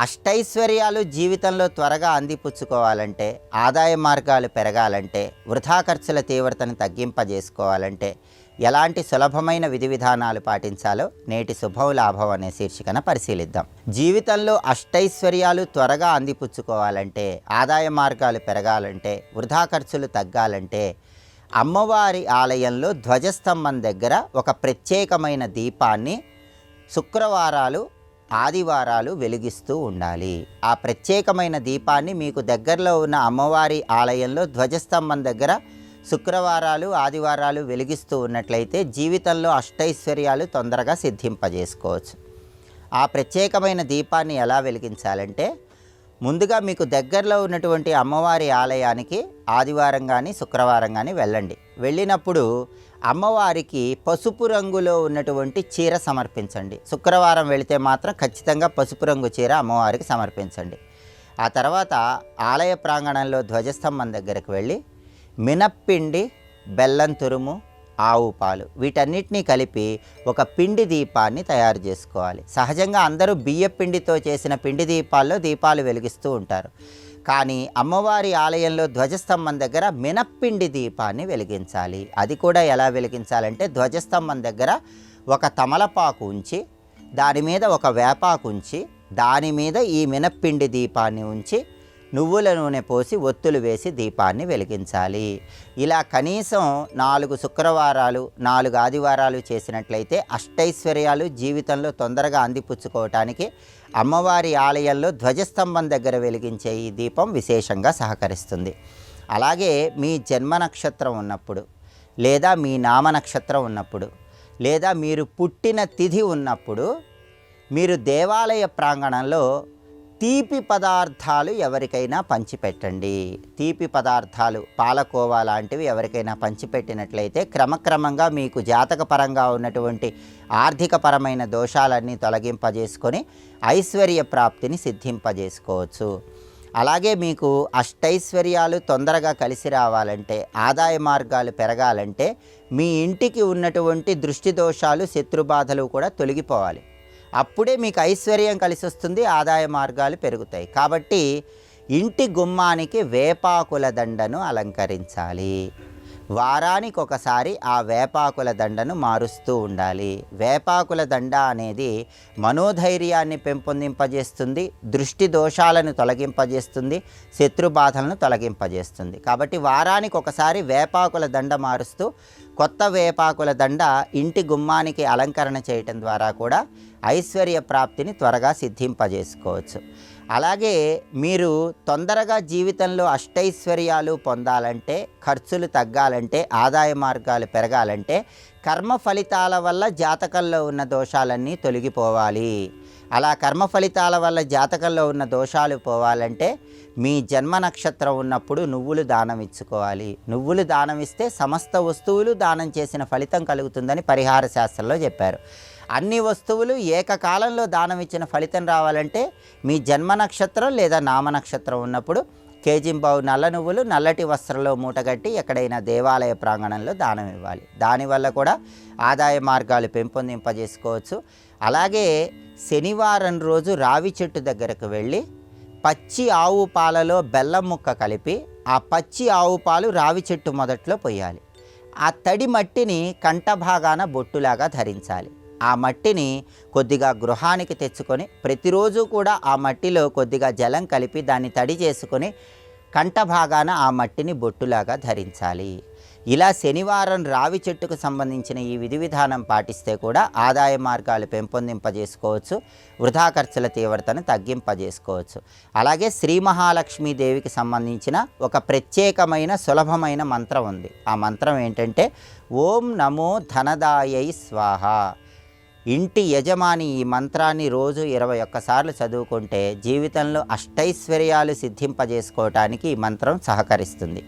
అష్టైశ్వర్యాలు జీవితంలో త్వరగా అందిపుచ్చుకోవాలంటే, ఆదాయ మార్గాలు పెరగాలంటే, వృధా ఖర్చుల తీవ్రతను తగ్గింపజేసుకోవాలంటే ఎలాంటి సులభమైన విధి విధానాలు పాటించాలో నేటి శుభం లాభం అనే శీర్షికన పరిశీలిద్దాం. జీవితంలో అష్టైశ్వర్యాలు త్వరగా అందిపుచ్చుకోవాలంటే, ఆదాయ మార్గాలు పెరగాలంటే, వృధా ఖర్చులు తగ్గాలంటే అమ్మవారి ఆలయంలో ధ్వజస్తంభం దగ్గర ఒక ప్రత్యేకమైన దీపాన్ని శుక్రవారాలు ఆదివారాలు వెలిగిస్తూ ఉండాలి. ఆ ప్రత్యేకమైన దీపాన్ని మీకు దగ్గరలో ఉన్న అమ్మవారి ఆలయంలో ధ్వజస్తంభం దగ్గర శుక్రవారాలు ఆదివారాలు వెలిగిస్తూ ఉన్నట్లయితే జీవితంలో అష్టైశ్వర్యాలు తొందరగా సిద్ధింపజేసుకోవచ్చు. ఆ ప్రత్యేకమైన దీపాన్ని ఎలా వెలిగించాలంటే, ముందుగా మీకు దగ్గరలో ఉన్నటువంటి అమ్మవారి ఆలయానికి ఆదివారం కానీ శుక్రవారం కానీ వెళ్ళండి. వెళ్ళినప్పుడు అమ్మవారికి పసుపు రంగులో ఉన్నటువంటి చీర సమర్పించండి. శుక్రవారం వెళితే మాత్రం ఖచ్చితంగా పసుపు రంగు చీర అమ్మవారికి సమర్పించండి. ఆ తర్వాత ఆలయ ప్రాంగణంలో ధ్వజస్తంభం దగ్గరకు వెళ్ళి మినప్పిండి, బెల్లం తురుము, ఆవు పాలు వీటన్నిటినీ కలిపి ఒక పిండి దీపాన్ని తయారు చేసుకోవాలి. సహజంగా అందరూ బియ్యపిండితో చేసిన పిండి దీపాల్లో దీపాలు వెలిగిస్తూ ఉంటారు. కానీ అమ్మవారి ఆలయంలో ధ్వజస్తంభం దగ్గర మినప్పిండి దీపాన్ని వెలిగించాలి. అది కూడా ఎలా వెలిగించాలంటే, ధ్వజస్తంభం దగ్గర ఒక తమలపాకు ఉంచి దాని మీద ఒక వేపాకు ఉంచి దాని మీద ఈ మినప్పిండి దీపాన్ని ఉంచి నువ్వుల నూనె పోసి ఒత్తులు వేసి దీపాన్ని వెలిగించాలి. ఇలా కనీసం 4 శుక్రవారాలు 4 ఆదివారాలు చేసినట్లయితే అష్టైశ్వర్యాలు జీవితంలో తొందరగా అందిపుచ్చుకోవటానికి అమ్మవారి ఆలయంలో ధ్వజస్తంభం దగ్గర వెలిగించే ఈ దీపం విశేషంగా సహకరిస్తుంది. అలాగే మీ జన్మ నక్షత్రం ఉన్నప్పుడు, లేదా మీ నామ నక్షత్రం ఉన్నప్పుడు, లేదా మీరు పుట్టిన తిథి ఉన్నప్పుడు మీరు దేవాలయ ప్రాంగణంలో తీపి పదార్థాలు ఎవరికైనా పంచిపెట్టండి. తీపి పదార్థాలు పాలకోవా లాంటివి ఎవరికైనా పంచిపెట్టినట్లయితే క్రమక్రమంగా మీకు జాతకపరంగా ఉన్నటువంటి ఆర్థికపరమైన దోషాలన్నీ తొలగింపజేసుకొని ఐశ్వర్య ప్రాప్తిని సిద్ధింపజేసుకోవచ్చు. అలాగే మీకు అష్టైశ్వర్యాలు తొందరగా కలిసి రావాలంటే, ఆదాయ మార్గాలు పెరగాలంటే మీ ఇంటికి ఉన్నటువంటి దృష్టి దోషాలు శత్రుబాధలు కూడా తొలగిపోవాలి. అప్పుడే మీకు ఐశ్వర్యం కలిసి వస్తుంది, ఆదాయ మార్గాలు పెరుగుతాయి. కాబట్టి ఇంటి గుమ్మానికి వేపాకుల దండను అలంకరించాలి. వారానికి ఒకసారి ఆ వేపాకుల దండను మారుస్తూ ఉండాలి. వేపాకుల దండ అనేది మనోధైర్యాన్ని పెంపొందింపజేస్తుంది, దృష్టి దోషాలను తొలగింపజేస్తుంది, శత్రుబాధలను తొలగింపజేస్తుంది. కాబట్టి వారానికి ఒకసారి వేపాకుల దండ మారుస్తూ కొత్త వేపాకుల దండ ఇంటి గుమ్మానికి అలంకరణ చేయటం ద్వారా కూడా ఐశ్వర్య ప్రాప్తిని త్వరగా సిద్ధింపజేసుకోవచ్చు. అలాగే మీరు తొందరగా జీవితంలో అష్టైశ్వర్యాలు పొందాలంటే, ఖర్చులు తగ్గాలంటే, ఆదాయ మార్గాలు పెరగాలంటే కర్మ ఫలితాల వల్ల జాతకంలో ఉన్న దోషాలన్నీ తొలగిపోవాలి. అలా కర్మ ఫలితాల వల్ల జాతకంలో ఉన్న దోషాలు పోవాలంటే మీ జన్మ నక్షత్రం ఉన్నప్పుడు నువ్వులు దానం ఇచ్చుకోవాలి. నువ్వులు దానం ఇస్తే సమస్త వస్తువులు దానం చేసిన ఫలితం కలుగుతుందని పరిహార శాస్త్రంలో చెప్పారు. అన్ని వస్తువులు ఏకకాలంలో దానం ఇచ్చిన ఫలితం రావాలంటే మీ జన్మ నక్షత్రం లేదా నామ నక్షత్రం ఉన్నప్పుడు కేజింబావు నల్ల నువ్వులు నల్లటి వస్త్రంలో మూటగట్టి ఎక్కడైనా దేవాలయ ప్రాంగణంలో దానం ఇవ్వాలి. దానివల్ల కూడా ఆదాయ మార్గాలు పెంపొందింపజేసుకోవచ్చు. అలాగే శనివారం రోజు రావి చెట్టు దగ్గరకు వెళ్ళి పచ్చి ఆవు పాలలో బెల్లం ముక్క కలిపి ఆ పచ్చి ఆవు పాలు రావి చెట్టు మొదట్లో పోయాలి. ఆ తడి మట్టిని కంఠభాగాన బొట్టులాగా ధరించాలి. ఆ మట్టిని కొద్దిగా గృహానికి తెచ్చుకొని ప్రతిరోజు కూడా ఆ మట్టిలో కొద్దిగా జలం కలిపి దాన్ని తడి చేసుకొని కంఠభాగాన ఆ మట్టిని బొట్టులాగా ధరించాలి. ఇలా శనివారం రావి చెట్టుకు సంబంధించిన ఈ విధి విధానం పాటిస్తే కూడా ఆదాయ మార్గాలు పెంపొందింపజేసుకోవచ్చు, వృధా ఖర్చుల తీవ్రతను తగ్గింపజేసుకోవచ్చు. అలాగే శ్రీ మహాలక్ష్మీదేవికి సంబంధించిన ఒక ప్రత్యేకమైన సులభమైన మంత్రం ఉంది. ఆ మంత్రం ఏంటంటే, ఓం నమో ధనదాయై స్వాహ. ఇంటి యజమాని ఈ మంత్రాన్ని రోజు 21 సార్లు చదువుకుంటే జీవితంలో అష్టైశ్వర్యాలు సిద్ధింపజేసుకోవటానికి ఈ మంత్రం సహకరిస్తుంది.